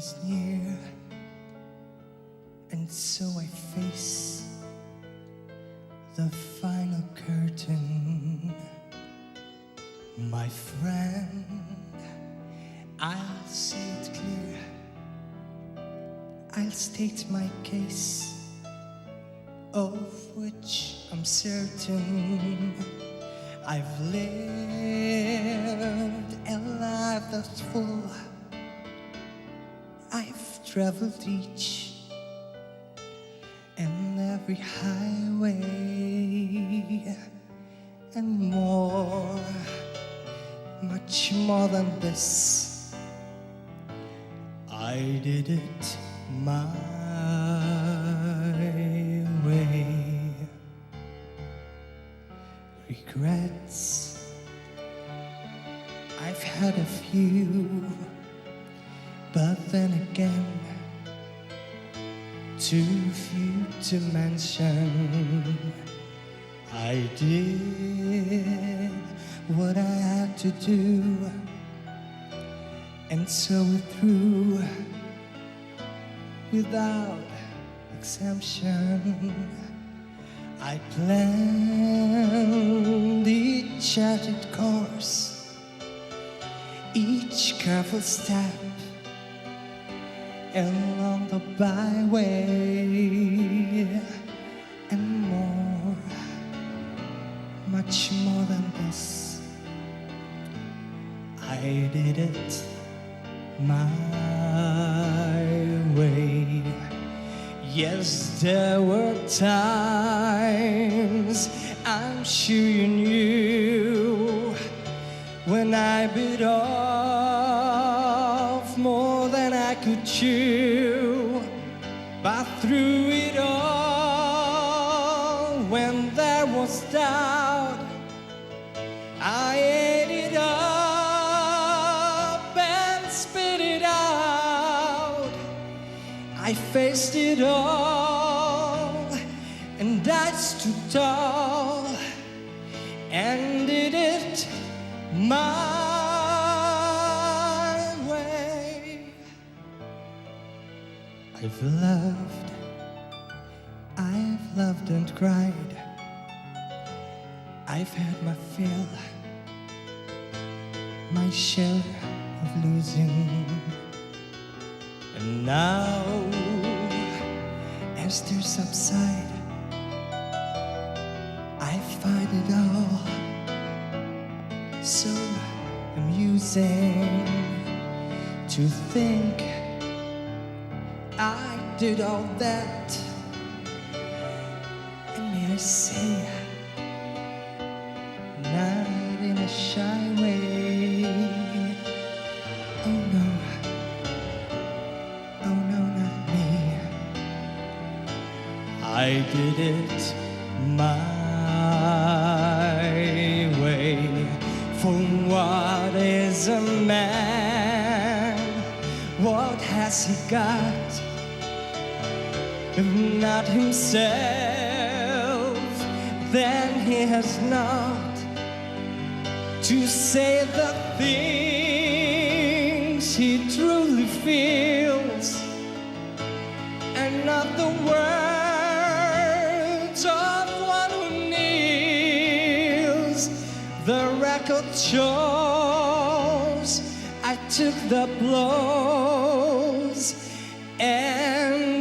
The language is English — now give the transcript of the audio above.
is near, and so I face the final curtain. My friend, I'll say it clear, I'll state my case, of which I'm certain. I've lived a life that's full. I've traveled each and every highway and more, much more than this. I did it my way. Regrets, I've had a few, but then again, too few to mention. I did what I had to do, and so through without exemption. I planned each charted course, each careful step along the byway, and more, much more than this. I did it my way. Yes, there were times, I'm sure you knew, when I bit off more than I could chew. But through it all, when there was doubt, I ate it up and spit it out. I faced it all, and I stood tall and did it my way. I've loved and cried. I've had my fill, my share of losing. And now, as they subside, I find it all so amusing to think I did all that. And may I say, not in a shy way. Oh no, not me. I did it my way. For what is a man? What has he got? If not himself, then he has not to say the things he truly feels, and not the words of one who kneels. The record shows I took the blows, and